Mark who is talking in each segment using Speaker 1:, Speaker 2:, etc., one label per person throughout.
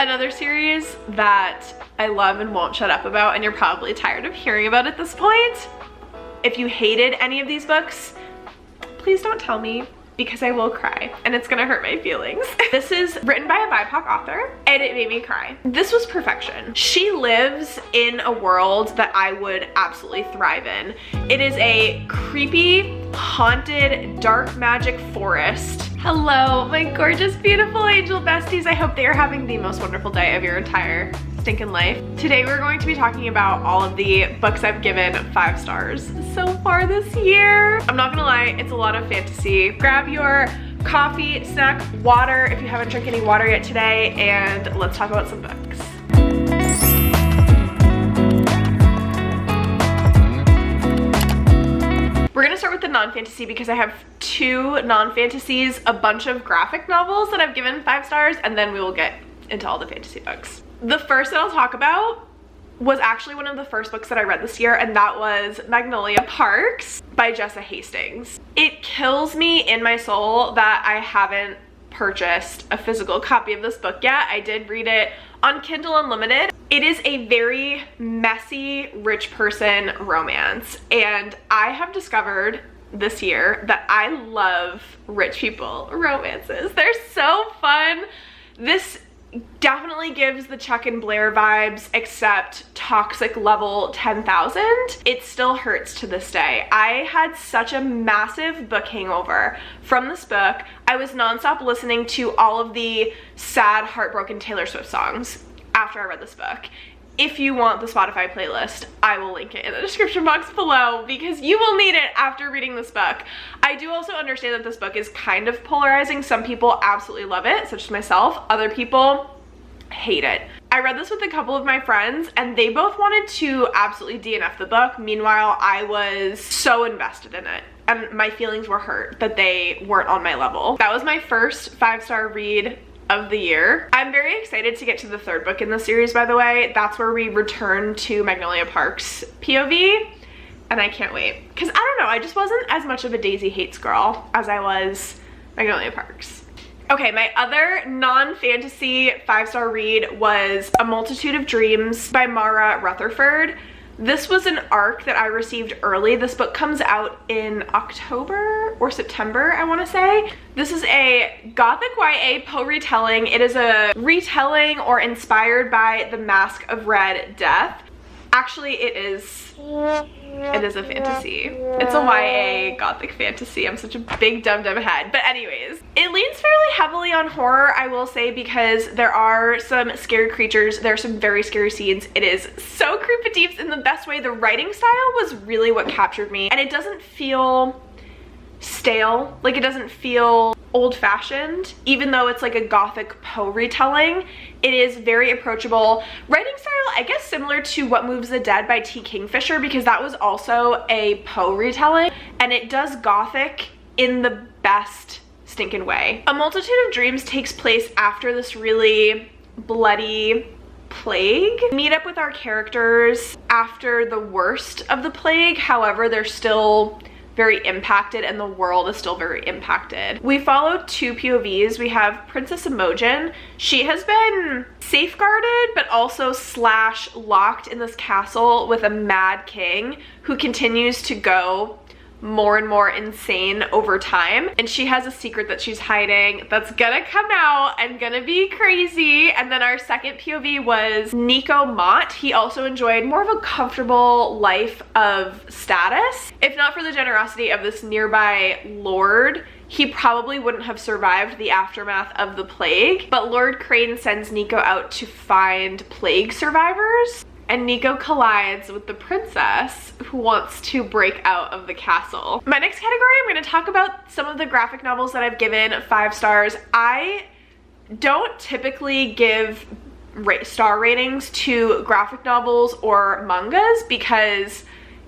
Speaker 1: Another series that I love and won't shut up about, and you're probably tired of hearing about at this point. If you hated any of these books, please don't tell me, because I will cry and it's gonna hurt my feelings. This is written by a BIPOC author and it made me cry. This was perfection. She lives in a world that I would absolutely thrive in. It is a creepy, haunted, dark magic forest. Hello, my gorgeous, beautiful angel besties. I hope they are having the most wonderful day of your entire stinking life. Today we're going to be talking about all of the books I've given 5 stars so far this year. I'm not gonna lie, it's a lot of fantasy. Grab your coffee, snack, water if you haven't drank any water yet today, and let's talk about some books. We're gonna start with the non-fantasy because I have 2 non-fantasies, a bunch of graphic novels that I've given 5 stars, and then we will get into all the fantasy books. The first that I'll talk about was actually one of the first books that I read this year, and that was Magnolia Parks by Jessa Hastings. It kills me in my soul that I haven't purchased a physical copy of this book yet. I did read it on Kindle Unlimited. It is a very messy, rich person romance, and I have discovered this year that I love rich people romances. They're so fun. This definitely gives the Chuck and Blair vibes, except toxic level 10,000. It still hurts to this day. I had such a massive book hangover from this book. I was nonstop listening to all of the sad, heartbroken Taylor Swift songs after I read this book. If you want the Spotify playlist, I will link it in the description box below because you will need it after reading this book. I do also understand that this book is kind of polarizing. Some people absolutely love it, such as myself. Other people hate it. I read this with a couple of my friends and they both wanted to absolutely DNF the book. Meanwhile, I was so invested in it and my feelings were hurt that they weren't on my level. That was my first 5-star read of the year. I'm very excited to get to the 3rd book in the series, by the way. That's where we return to Magnolia Parks POV, and I can't wait. Because I don't know, I just wasn't as much of a Daisy Hates girl as I was Magnolia Parks. Okay, my other non-fantasy 5-star read was A Multitude of Dreams by Mara Rutherford. This was an arc that I received early. This book comes out in October or September, I want to say. This is a gothic YA Poe retelling. It is a retelling or inspired by The Mask of Red Death. Actually, it is a fantasy. It's a YA gothic fantasy. I'm such a big dumb head. But anyways, it leans fairly heavily on horror, I will say, because there are some scary creatures. There are some very scary scenes. It is so creepy in the best way. The writing style was really what captured me, and it doesn't feel stale. Like, it doesn't feel old-fashioned, even though it's like a gothic Poe retelling. It is very approachable. Writing style, I guess, similar to What Moves the Dead by T. Kingfisher, because that was also a Poe retelling, and it does gothic in the best stinking way. A Multitude of Dreams takes place after this really bloody plague. We meet up with our characters after the worst of the plague. However, they're still very impacted and the world is still very impacted. We follow 2 POVs. We have Princess Imogen. She has been safeguarded but also / locked in this castle with a mad king who continues to go more and more insane over time, and she has a secret that she's hiding that's gonna come out and gonna be crazy. And then our second POV was Nico Mott. He also enjoyed more of a comfortable life of status. If not for the generosity of this nearby lord, he probably wouldn't have survived the aftermath of the plague. But Lord Crane sends Nico out to find plague survivors, and Nico collides with the princess who wants to break out of the castle. My next category, I'm going to talk about some of the graphic novels that I've given 5 stars. I don't typically give star ratings to graphic novels or mangas because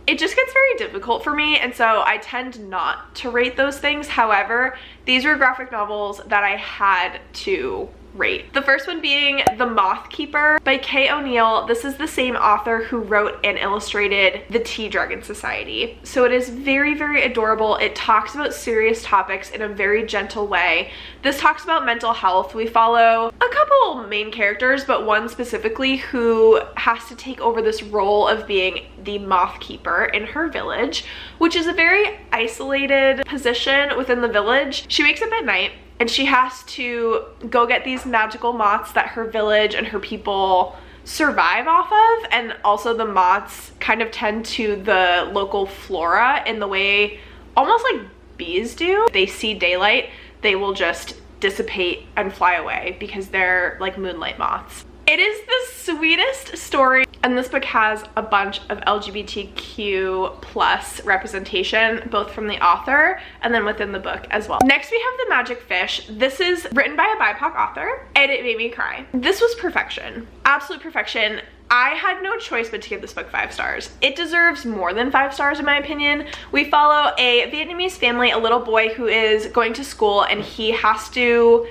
Speaker 1: it just gets very difficult for me, and so I tend not to rate those things. However, these were graphic novels that I had to rate. The first one being The Moth Keeper by Kay O'Neill. This is the same author who wrote and illustrated The Tea Dragon Society. So it is very, very adorable. It talks about serious topics in a very gentle way. This talks about mental health. We follow a couple main characters, but one specifically who has to take over this role of being the Moth Keeper in her village, which is a very isolated position within the village. She wakes up at night and she has to go get these magical moths that her village and her people survive off of, and also the moths kind of tend to the local flora in the way almost like bees do. If they see daylight, they will just dissipate and fly away because they're like moonlight moths. It is the sweetest story, and this book has a bunch of LGBTQ plus representation, both from the author and then within the book as well. Next we have The Magic Fish. This is written by a BIPOC author, and it made me cry. This was perfection, absolute perfection. I had no choice but to give this book 5 stars. It deserves more than 5 stars in my opinion. We follow a Vietnamese family, a little boy who is going to school, and he has to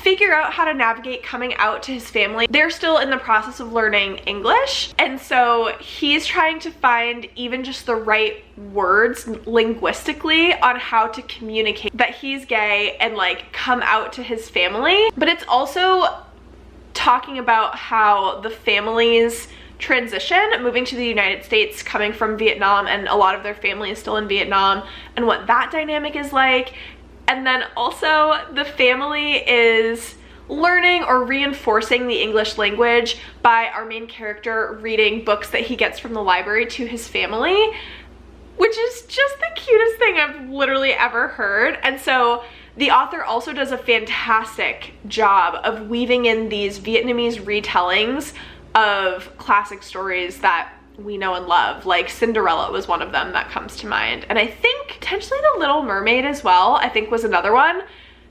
Speaker 1: figure out how to navigate coming out to his family. They're still in the process of learning English, and so he's trying to find even just the right words linguistically on how to communicate that he's gay and like come out to his family. But it's also talking about how the family's transition, moving to the United States, coming from Vietnam, and a lot of their family is still in Vietnam, and what that dynamic is like. And then also the family is learning or reinforcing the English language by our main character reading books that he gets from the library to his family, which is just the cutest thing I've literally ever heard. And so the author also does a fantastic job of weaving in these Vietnamese retellings of classic stories that we know and love. Like Cinderella was one of them that comes to mind, and I think potentially The Little Mermaid as well, I think, was another one.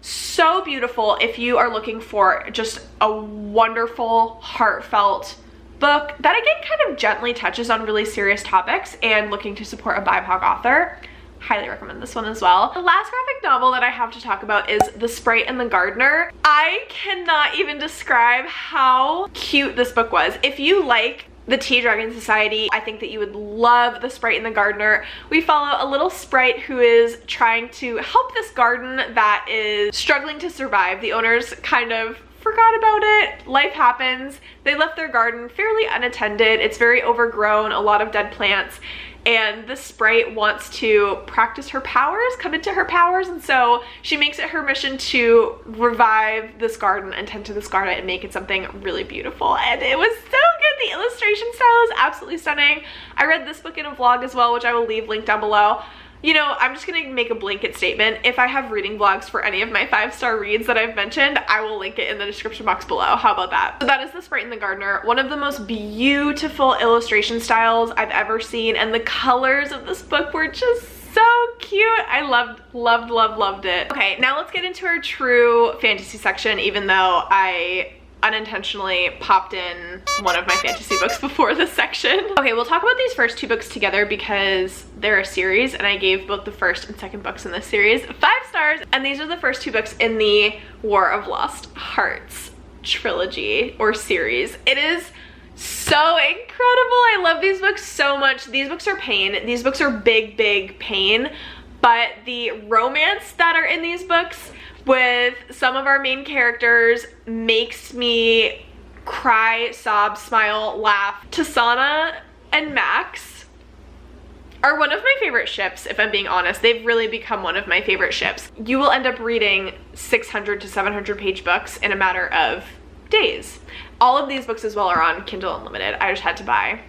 Speaker 1: So beautiful if you are looking for just a wonderful, heartfelt book that again kind of gently touches on really serious topics, and looking to support a BIPOC author. Highly recommend this one as well. The last graphic novel that I have to talk about is The Sprite and the Gardener. I cannot even describe how cute this book was. If you like The Tea Dragon Society, I think that you would love The Sprite and the Gardener. We follow a little sprite who is trying to help this garden that is struggling to survive. The owners kind of forgot about it. Life happens. They left their garden fairly unattended. It's very overgrown, a lot of dead plants, and the sprite wants to practice her powers, come into her powers, and so she makes it her mission to revive this garden and tend to this garden and make it something really beautiful. And it was so good. The illustration style is absolutely stunning. I read this book in a vlog as well, which I will leave linked down below. You know, I'm just gonna make a blanket statement. If I have reading vlogs for any of my 5-star reads that I've mentioned, I will link it in the description box below. How about that? So that is The Sprite and the Gardener. One of the most beautiful illustration styles I've ever seen, and the colors of this book were just so cute. I loved it. Okay, now let's get into our true fantasy section, even though I unintentionally popped in one of my fantasy books before this section. Okay, we'll talk about these first 2 books together because they're a series, and I gave both the first and second books in this series 5 stars, and these are the first 2 books in the War of Lost Hearts trilogy or series. It is so incredible. I love these books so much. These books are pain. These books are big pain, but the romance that are in these books with some of our main characters makes me cry, sob, smile, laugh. Tasana and Max are one of my favorite ships, if I'm being honest. They've really become one of my favorite ships. You will end up reading 600 to 700 page books in a matter of days. All of these books as well are on Kindle Unlimited. I just had to buy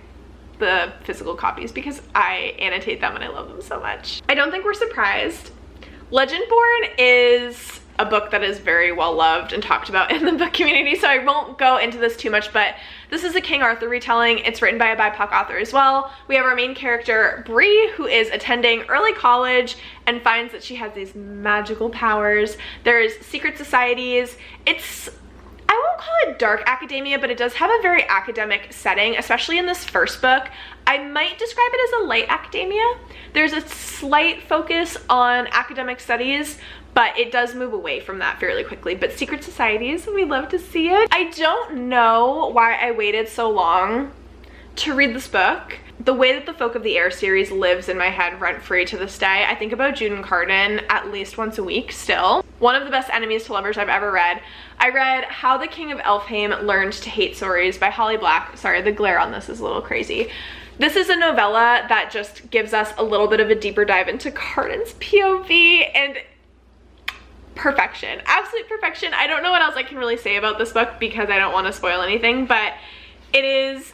Speaker 1: the physical copies because I annotate them and I love them so much. I don't think we're surprised. Legendborn is a book that is very well loved and talked about in the book community, so I won't go into this too much, but this is a King Arthur retelling. It's written by a BIPOC author as well. We have our main character, Bree, who is attending early college and finds that she has these magical powers. There's secret societies. I won't call it dark academia, but it does have a very academic setting, especially in this first book. I might describe it as a light academia. There's a slight focus on academic studies, but it does move away from that fairly quickly. But secret societies, we love to see it. I don't know why I waited so long to read this book. The way that the Folk of the Air series lives in my head rent-free to this day. I think about Jude and Carden at least once a week still. One of the best enemies to lovers I've ever read. I read How the King of Elfhame Learned to Hate Stories by Holly Black. Sorry, the glare on this is a little crazy. This is a novella that just gives us a little bit of a deeper dive into Carden's POV, and perfection, absolute perfection. I don't know what else I can really say about this book because I don't want to spoil anything, but it is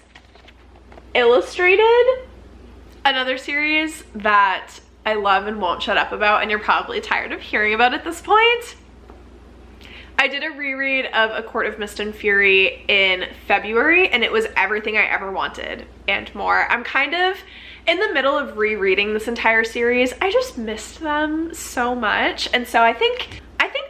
Speaker 1: illustrated. Another series that I love and won't shut up about, and you're probably tired of hearing about at this point. I did a reread of A Court of Mist and Fury in February, and it was everything I ever wanted and more. I'm kind of in the middle of rereading this entire series. I just missed them so much, and so I think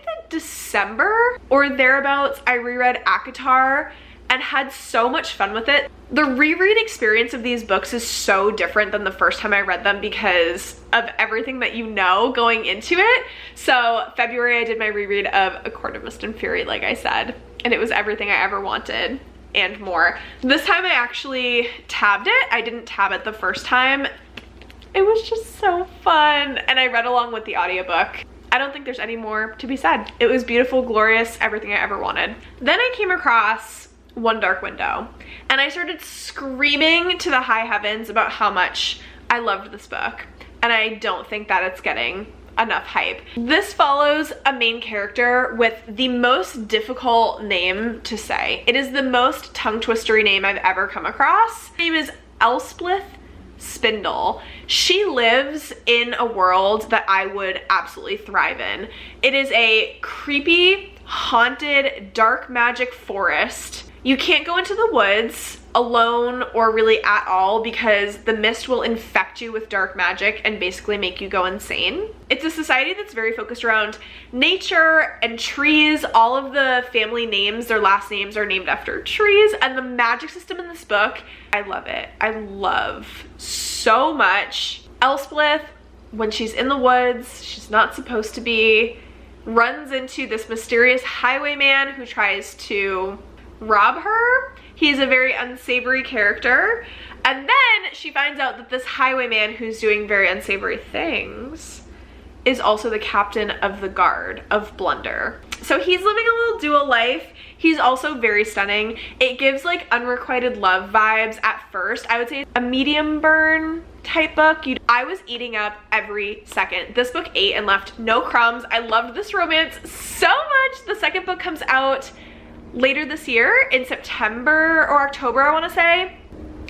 Speaker 1: that December or thereabouts I reread ACOTAR and had so much fun with it. The reread experience of these books is so different than the first time I read them because of everything that you know going into it. So February I did my reread of A Court of Mist and Fury, like I said, and it was everything I ever wanted and more. This time I actually tabbed it. I didn't tab it the first time. It was just so fun, and I read along with the audiobook. I don't think there's any more to be said. It was beautiful, glorious, everything I ever wanted. Then I came across One Dark Window, and I started screaming to the high heavens about how much I loved this book, and I don't think that it's getting enough hype. This follows a main character with the most difficult name to say. It is the most tongue-twistery name I've ever come across. Her name is Elspeth Spindle. She lives in a world that I would absolutely thrive in. It is a creepy, haunted, dark magic forest. You can't go into the woods alone or really at all because the mist will infect you with dark magic and basically make you go insane. It's a society that's very focused around nature and trees. All of the family names, their last names are named after trees, and the magic system in this book, I love it. I love so much. Elspeth, when she's in the woods, she's not supposed to be, runs into this mysterious highwayman who tries to rob her. He's a very unsavory character, and then she finds out that this highwayman who's doing very unsavory things is also the captain of the guard of Blunder. So he's living a little dual life. He's also very stunning. It gives like Unrequited Love vibes at first. I would say a medium burn type book. I was eating up every second. This book ate and left no crumbs. I loved this romance so much. The second book comes out later this year in September or October, I want to say.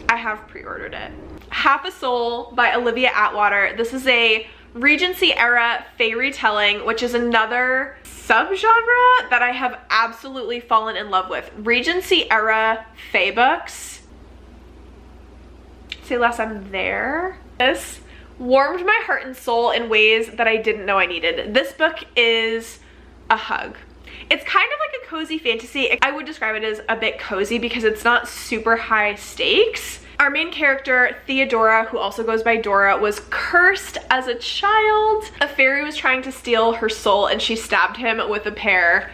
Speaker 1: I have pre-ordered it. Half a Soul by Olivia Atwater. This is a Regency era fae retelling, which is another subgenre that I have absolutely fallen in love with. Regency era fae books. Say less, I'm there. This warmed my heart and soul in ways that I didn't know I needed. This book is a hug. It's kind of like a cozy fantasy. I would describe it as a bit cozy because it's not super high stakes. Our main character, Theodora, who also goes by Dora, was cursed as a child. A fairy was trying to steal her soul and she stabbed him with a pair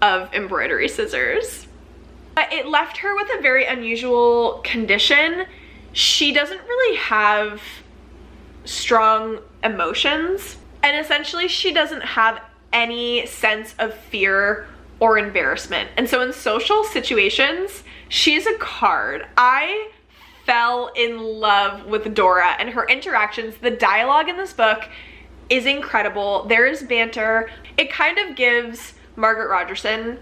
Speaker 1: of embroidery scissors. But it left her with a very unusual condition. She doesn't really have strong emotions, and essentially she doesn't have any sense of fear or embarrassment. And so in social situations, she's a card. I fell in love with Dora and her interactions. The dialogue in this book is incredible. There is banter. It kind of gives Margaret Rogerson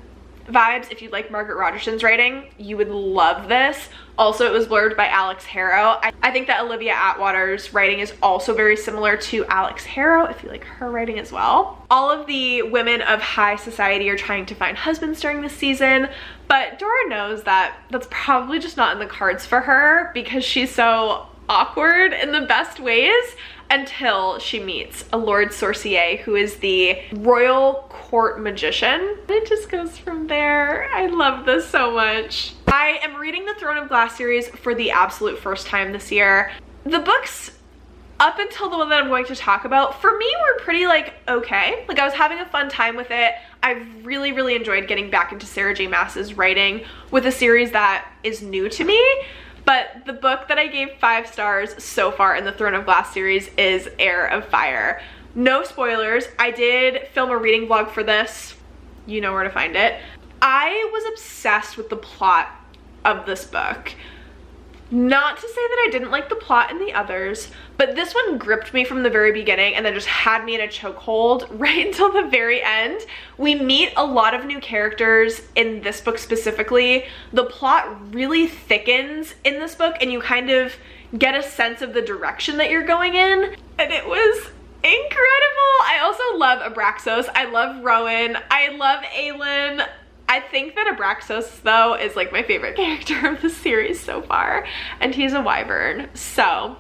Speaker 1: vibes. If you like Margaret Rogerson's writing, you would love this. Also, it was blurred by Alex Harrow. I think that Olivia Atwater's writing is also very similar to Alex Harrow, if you like her writing as well. All of the women of high society are trying to find husbands during this season, but Dora knows that that's probably just not in the cards for her because she's so awkward in the best ways. until she meets a Lord Sorcier, who is the royal court magician. It just goes from there. I love this so much. I am reading the Throne of Glass series for the absolute first time this year. The books up until the one that I'm going to talk about, for me, were pretty like okay. Like, I was having a fun time with it. I've really enjoyed getting back into Sarah J Maas's writing with a series that is new to me. But the book that I gave 5 stars so far in the Throne of Glass series is Heir of Fire. No spoilers. I did film a reading vlog for this. You know where to find it. I was obsessed with the plot of this book. Not to say that I didn't like the plot in the others, but this one gripped me from the very beginning and then just had me in a chokehold right until the very end. We meet a lot of new characters in this book specifically. The plot really thickens in this book and you kind of get a sense of the direction that you're going in, and it was incredible. I also love Abraxos. I love Rowan. I love Aelin. I think that Abraxos, though, is like my favorite character of the series so far, and he's a wyvern, so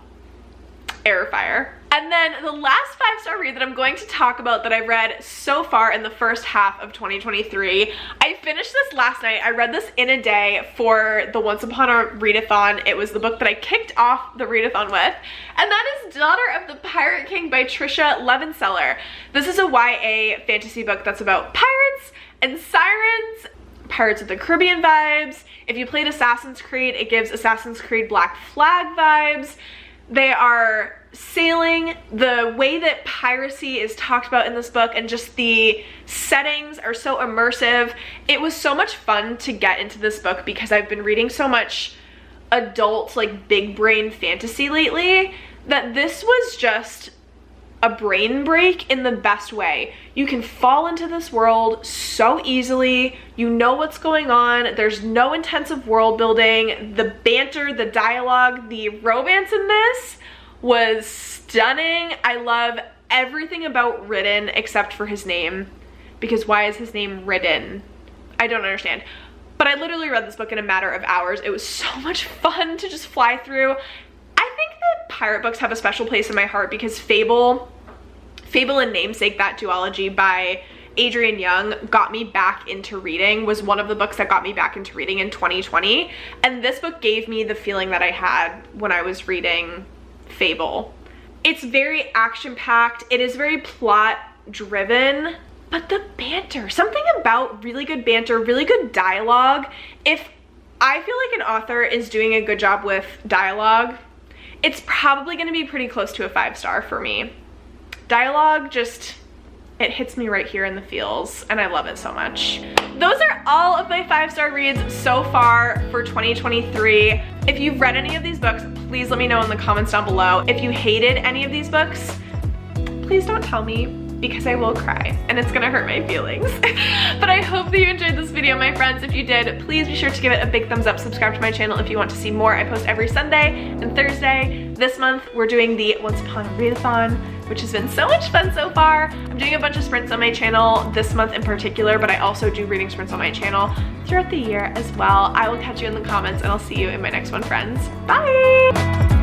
Speaker 1: Heir of Fire. And then the last 5-star read that I'm going to talk about that I've read so far in the first half of 2023, I finished this last night. I read this in a day for the Once Upon a Readathon. It was the book that I kicked off the readathon with, and that is Daughter of the Pirate King by Trisha Levenseller. This is a YA fantasy book that's about pirates and sirens, Pirates of the Caribbean vibes. If you played Assassin's Creed, it gives Assassin's Creed Black Flag vibes. They are sailing. The way that piracy is talked about in this book and just the settings are so immersive. It was so much fun to get into this book because I've been reading so much adult, like, big brain fantasy lately that this was just a brain break in the best way. You can fall into this world so easily. You know what's going on. There's no intensive world building. The banter, the dialogue, the romance in this was stunning. I love everything about Ridden except for his name, because why is his name Ridden? I don't understand. But I literally read this book in a matter of hours. It was so much fun to just fly through. I think that pirate books have a special place in my heart because Fable and Namesake, that duology by Adrienne Young, got me back into reading, was one of the books that got me back into reading in 2020. And this book gave me the feeling that I had when I was reading Fable. It's very action-packed. It is very plot-driven. But the banter, something about really good banter, really good dialogue. If I feel like an author is doing a good job with dialogue, it's probably going to be pretty close to a 5-star for me. Dialogue just, it hits me right here in the feels, and I love it so much. Those are all of my 5-star reads so far for 2023. If you've read any of these books, please let me know in the comments down below. If you hated any of these books, please don't tell me, because I will cry and it's gonna hurt my feelings. But I hope that you enjoyed this video, my friends. If you did, please be sure to give it a big thumbs up, subscribe to my channel if you want to see more. I post every Sunday and Thursday. This month we're doing the Once Upon a Readathon, which has been so much fun so far. I'm doing a bunch of sprints on my channel this month in particular, but I also do reading sprints on my channel throughout the year as well. I will catch you in the comments and I'll see you in my next one, friends. Bye!